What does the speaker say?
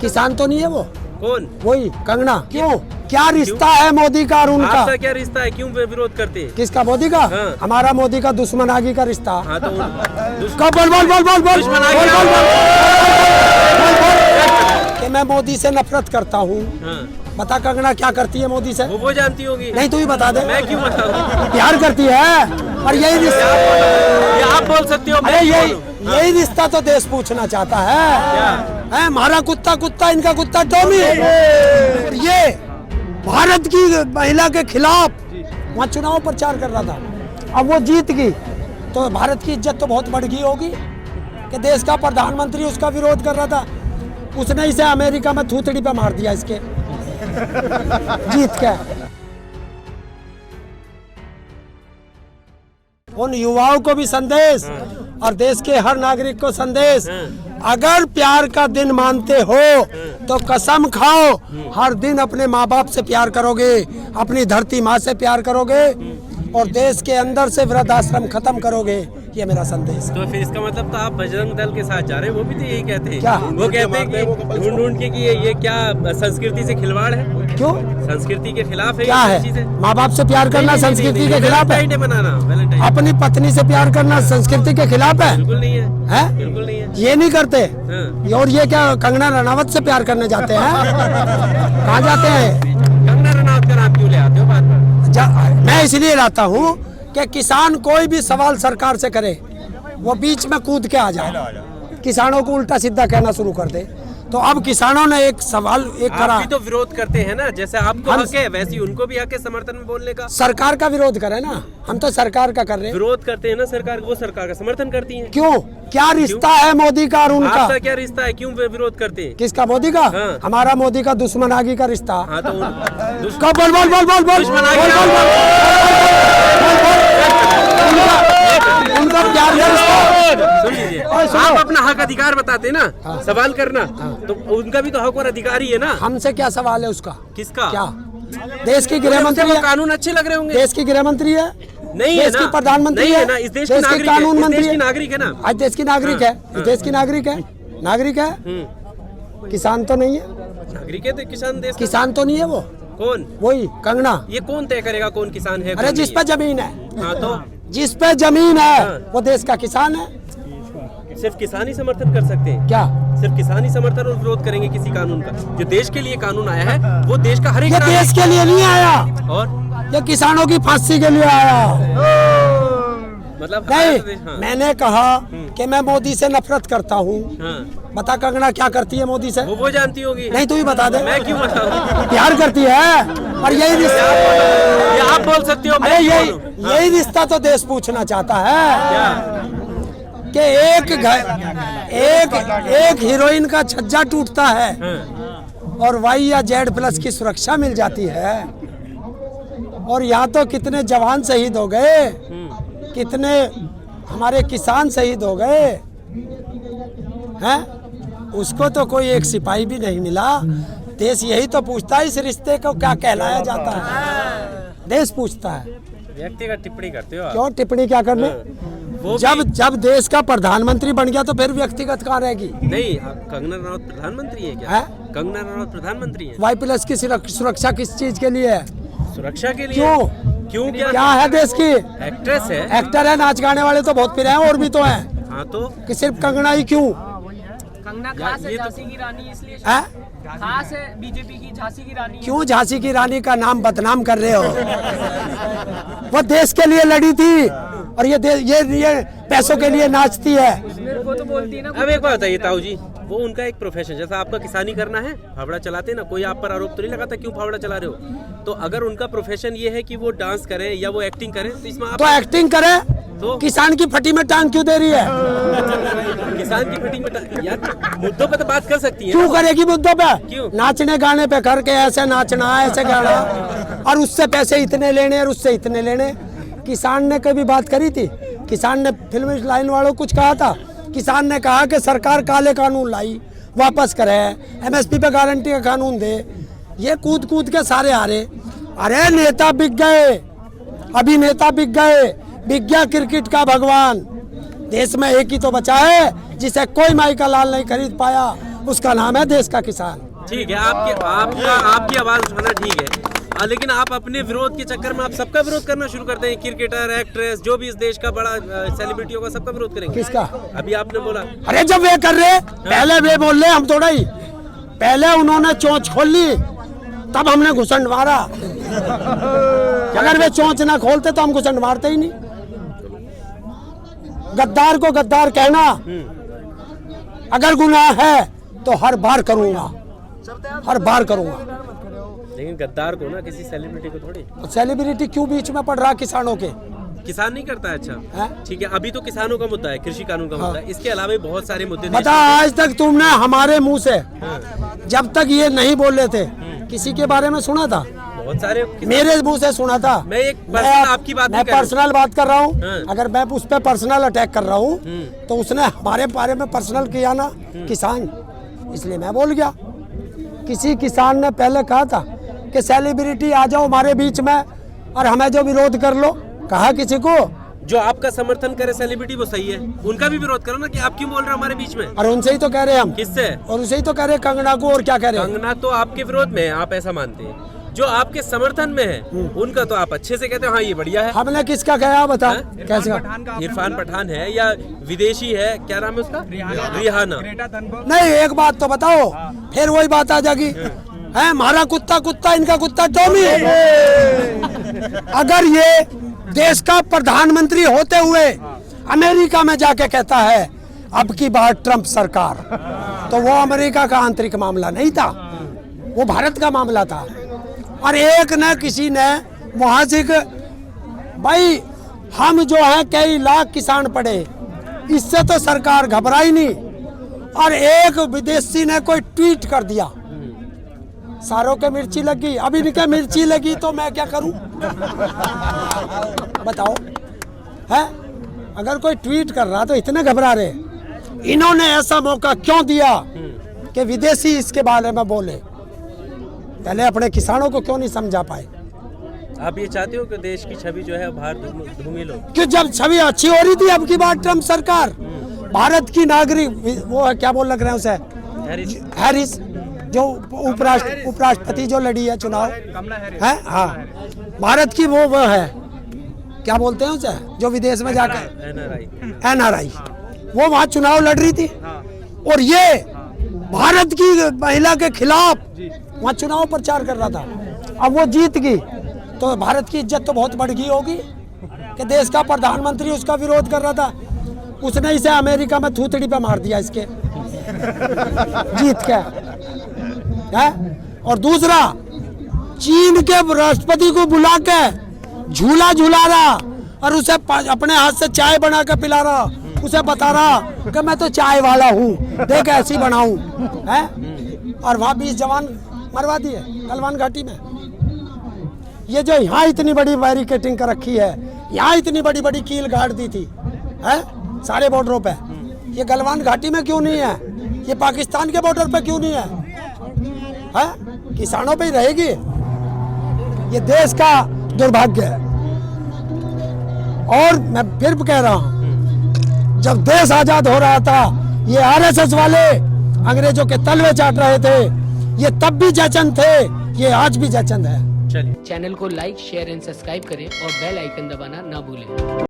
किसान तो नहीं है वो, कौन? वही कंगना। क्यों? क्या रिश्ता है मोदी का और उनका? आपका क्या रिश्ता है? क्यों विरोध करते हैं? किसका? मोदी का? हाँ। हमारा मोदी का दुश्मनागी का रिश्ता। हाँ तो कब बोल बोल बोल बोल बोल दुश्मनागी बोल बोल आप- बोल कि मैं मोदी से नफरत करता हूँ। हाँ, बता कंगना क्या करती है मोदी से? वो जानती होगी। नहीं तू ही बता दे। मैं क्यों बताऊँ? प्यार करती है और यही रिश्ता। ये आप बोल सकते हो, मैं अरे क्यों यही बोलूं? यही रिश्ता तो देश पूछना चाहता है। क्या? है हमारा कुत्ता कुत्ता, इनका कुत्ता टॉमी। ये भारत की महिला के खिलाफ वहाँ चुनाव प्रचार कर रहा था, अब वो जीत गई तो भारत की इज्जत तो बहुत बढ़ गई होगी कि देश का प्रधानमंत्री उसका विरोध कर रहा था, उसने इसे अमेरिका में थूथड़ी पे मार दिया इसके जीत के। उन युवाओं को भी संदेश और देश के हर नागरिक को संदेश, अगर प्यार का दिन मानते हो तो कसम खाओ हर दिन अपने माँ बाप से प्यार करोगे, अपनी धरती माँ से प्यार करोगे और देश के अंदर से वृद्धाश्रम खत्म करोगे। ये मेरा संदेश है। तो फिर इसका मतलब तो आप बजरंग दल के साथ जा रहे हैं। वो भी तो यही कहते हैं। क्या? वो कहते हैं कि ढूंढ ढूंढ के कि ये क्या संस्कृति से खिलवाड़ है, क्यों? संस्कृति के खिलाफ है। क्या ये है? चीजें? माँ बाप से प्यार करना संस्कृति के खिलाफ है? वैलेंटाइन डे मनाना, वैलेंटाइन अपनी पत्नी से प्यार करना संस्कृति के खिलाफ है? बिल्कुल नहीं है, हैं? बिल्कुल नहीं है। ये नहीं करते। हाँ। और ये क्या कंगना रनावत से प्यार करने जाते हैं? कहाँ जाते हैं? कंगना रनावत का नाम क्यों ले आते हो बात पर? मैं इसलिए लाता हूँ कि किसान कोई भी सवाल सरकार से करे वो बीच में कूद के आ जाए, किसानों को उल्टा सीधा कहना शुरू कर दे। तो अब किसानों ने एक सवाल करा। आप भी तो विरोध करते हैं ना, जैसे आपको हम- हक है वैसे ही उनको भी हक है समर्थन में बोलने का। सरकार का विरोध करे ना, हम तो सरकार का कर रहे हैं। विरोध करते हैं ना सरकार, वो सरकार का समर्थन करती है। क्यों? क्या रिश्ता है मोदी का और उनका? आपका क्या रिश्ता है? क्यों विरोध करते हैं? किसका? मोदी का? हाँ। हमारा मोदी का दुश्मनागी का रिश्ता। हाँ तो कब बोल बोल बोल बोल बोल दुश्मनागी बोल बोल बोल उनका प्यार का रिश्ता। सुन लीजिए, ओए, सुनो। आप अपना हक अधिकार बताते ना, सवाल करना, तो उनका भी तो हक और अधिकार ही है ना। हमसे क्या सवाल है उसका? किसका? क्या? देश की गृह मंत्री वो है? कानून अच्छे लग रहे होंगे। देश की गृह मंत्री है? नहीं है देश ना, की प्रधानमंत्री नहीं है है ना, इस देश की देश की नागरिक है, कानून इस मंत्री देश की है। नागरिक है ना। आज देश की नागरिक है, इस देश की नागरिक है, नागरिक है। किसान तो नहीं है, नागरिक है तो किसान देश का। किसान तो नहीं है वो, कौन? वही कंगना। ये कौन तय करेगा कौन किसान है? अरे कौन जिस नहीं पे है? जमीन है, हाँ तो जिस पे जमीन है हाँ। वो देश का किसान है। सिर्फ किसान ही समर्थन कर सकते हैं। क्या? सिर्फ किसान ही समर्थन और विरोध करेंगे किसी कानून का? जो देश के लिए कानून आया है वो देश का हर एक ये नागरिक- देश के लिए नहीं आया, और ये किसानों की फांसी के लिए आया। मतलब नहीं, हाँ, मैंने कहा कि मैं मोदी से नफरत करता हूँ। हाँ, बता कंगना क्या करती है मोदी से? वो जानती होगी। नहीं तू ही बता दे। मैं क्यों बताऊँ? प्यार करती है और यही रिश्ता। ये आप बोल सकते हो, मैं अरे क्यों यही बोलूं? यही रिश्ता तो देश पूछना चाहता है क्या? कि एक हीरोइन का छज्जा टूटता है हाँ, और वाई या जेड प्लस की सुरक्षा मिल जाती है, और यहाँ तो कितने जवान शहीद हो गए, कितने हमारे किसान शहीद हो गए हैं, उसको तो कोई एक सिपाही भी नहीं मिला। देश यही तो पूछता है इस रिश्ते को क्या कहलाया जाता है, देश पूछता है। व्यक्तिगत टिप्पणी करते हो आप। क्यों टिप्पणी क्या करने? वो जब देश का प्रधानमंत्री बन गया तो फिर व्यक्तिगत कहाँ रहेगी? नहीं, आप कंगना रनावत प्रधानमंत्री है क्या? है? कंगना रनावत प्रधानमंत्री है? वाई प्लस की सुरक्षा किस चीज के लिए है? सुरक्षा के लिए? क्यों? क्यों? क्या है देश की? एक्ट्रेस है। एक्टर है, नाच गाने वाले तो बहुत फिर हैं और भी तो हैं, हाँ तो कि सिर्फ कंगना ही क्यों कंगना खास है, ये तो- झांसी की रानी, इसलिए है? खास है बीजेपी की, झांसी की रानी है। क्यों झांसी की रानी का नाम बदनाम कर रहे हो? वो देश के लिए लड़ी थी और ये पैसों के लिए नाचती है। मेरे को तो बोलती है ना। अब एक बात बताइए ताऊ जी, वो उनका एक प्रोफेशन, जैसा आपका किसानी करना है, फावड़ा चलाते ना, कोई आप पर आरोप तो नहीं लगाता क्यों फावड़ा चला रहे हो? तो अगर उनका प्रोफेशन ये है कि वो डांस करे या वो एक्टिंग करे तो इसमें आप तो एक्टिंग करे तो किसान की फटी में टांग क्यों दे रही है? किसान की फिटिंग में यार मुद्दों पे तो बात कर सकती है क्यों ना। करेगी मुद्दों पे? क्यों? नाचने गाने पे करके ऐसे नाचना ऐसे गाना और उससे पैसे इतने लेने और उससे इतने लेने। किसान ने कभी बात करी थी? किसान ने फिल्म लाइन वालों को कुछ कहा था? किसान ने कहा कि सरकार काले कानून लाई, वापस करे, एमएसपी पे गारंटी का कानून दे। ये कूद कूद के सारे हारे। अरे नेता बिक गए, अभी नेता बिक गए, बिक गया क्रिकेट का भगवान। देश में एक ही तो बचा है जिसे कोई माई का लाल नहीं खरीद पाया, उसका नाम है देश का किसान। ठीक है, आपकी आवाज उठाना ठीक है, लेकिन आप अपने विरोध के चक्कर में आप सबका विरोध करना शुरू करते हैं। क्रिकेटर, एक्ट्रेस, जो भी इस देश का बड़ा सेलिब्रिटी होगा, सबका विरोध करेंगे। किसका? अभी आपने बोला। अरे जब वे कर रहे, पहले वे बोल रहे, हम थोड़ा ही, पहले उन्होंने चोंच खोल ली, तब हमने घुसंड मारा। अगर वे चोंच ना खोलते तो हम घुसंड मारते ही नहीं। गद्दार को गद्दार कहना अगर गुनाह है तो हर बार करूंगा, हर बार करूंगा। लेकिन गद्दार को ना, किसी सेलिब्रिटी को थोड़ी। सेलिब्रिटी क्यों बीच में पड़ रहा किसानों के? किसान नहीं करता है। अच्छा है? ठीक है, अभी तो किसानों का मुद्दा है, कृषि कानून का मुद्दा है। इसके अलावा भी बहुत सारे मुद्दे। बता, आज तक तुमने हमारे मुंह से जब तक ये नहीं बोल रहे थे किसी के बारे में सुना था? बहुत सारे मेरे मुंह से सुना था। मैं एक पर्सनल आपकी बात मैं पर्सनल बात कर रहा हूँ। हाँ। अगर मैं उस पर पर्सनल अटैक कर रहा हूँ तो उसने हमारे बारे में पर्सनल किया ना, किसान, इसलिए मैं बोल गया। किसी किसान ने पहले कहा था कि सेलिब्रिटी आ जाओ हमारे बीच में और हमें जो विरोध कर लो, कहा किसी को? जो आपका समर्थन करे सेलिब्रिटी वो सही है, उनका भी विरोध करो ना, कि आप क्यों बोल रहे हो हमारे बीच में। और उनसे ही तो कह रहे हैं हम। किससे? और उनसे ही तो कह रहे कंगना को, और क्या कह रहे हैं? कंगना तो आपके विरोध में है, आप ऐसा मानते हैं। जो आपके समर्थन में है उनका तो आप अच्छे से कहते हो, हाँ ये बढ़िया है। हमने किसका कहा बता? कैसे? इरफान पठान है या विदेशी है, क्या नाम है उसका? रिहाना। नहीं, एक बात तो बताओ, फिर वही बात आ जाएगी। है हमारा कुत्ता कुत्ता, इनका कुत्ता टॉमी। अगर ये देश का प्रधानमंत्री होते हुए अमेरिका में जाके कहता है अब की बार ट्रंप सरकार, तो वो अमेरिका का आंतरिक मामला नहीं था, वो भारत का मामला था। और एक न किसी ने वहां से भाई, हम जो है कई लाख किसान पड़े, इससे तो सरकार घबराई नहीं। और एक विदेशी ने कोई ट्वीट कर दिया, सारों के मिर्ची लगी, अब इनके मिर्ची लगी तो मैं क्या करूं? बताओ, है? अगर कोई ट्वीट कर रहा तो इतने घबरा रहे। इन्होंने ऐसा मौका क्यों दिया कि विदेशी इसके बारे में बोले? पहले अपने किसानों को क्यों नहीं समझा पाए? आप ये चाहते हो कि देश की छवि जो है बाहर धूमिल हो? कि जब छवि अच्छी हो रही थी, अब की बार ट्रंप सरकार, भारत की नागरिक, वो है क्या बोल लग रहे हैं उसे, हैरिस, जो उपराष्ट्रपति जो लड़ी है चुनाव, है, हाँ, भारत की वो है, क्या बोलते हैं उसे, जो विदेश में जाकर NRI, वो वहाँ चुनाव लड़ रही थी। और ये भारत की महिला के खिलाफ वहाँ चुनाव प्रचार कर रहा था। अब वो जीत गई तो भारत की इज्जत तो बहुत बढ़ गई होगी कि देश का प्रधानमंत्री उसका विरोध कर रहा था, उसने इसे अमेरिका में थूथड़ी पे मार दिया इसके जीत के, है? और दूसरा, चीन के राष्ट्रपति को बुला के झूला झूला रहा और उसे अपने हाथ से चाय बना के पिला रहा, उसे बता रहा कि मैं तो चाय वाला हूँ, देख ऐसी बनाऊं, है? और वहाँ 20 जवान मरवा दिए गलवान घाटी में। ये जो यहाँ इतनी बड़ी बैरिकेटिंग कर रखी है, यहाँ इतनी बड़ी बड़ी कील गाड़ दी थी, है, सारे बॉर्डरों पे, ये गलवान घाटी में क्यों नहीं है? ये पाकिस्तान के बॉर्डर पे क्यों नहीं है? है? किसानों पे ही रहेगी। ये देश का दुर्भाग्य है। और मैं फिर कह रहा हूँ, जब देश आजाद हो रहा था, ये RSS वाले अंग्रेजों के तलवे चाट रहे थे, ये तब भी जचन थे, ये आज भी जचन है। चैनल को लाइक, शेयर एंड सब्सक्राइब करें और बेल आइकन दबाना ना भूलें।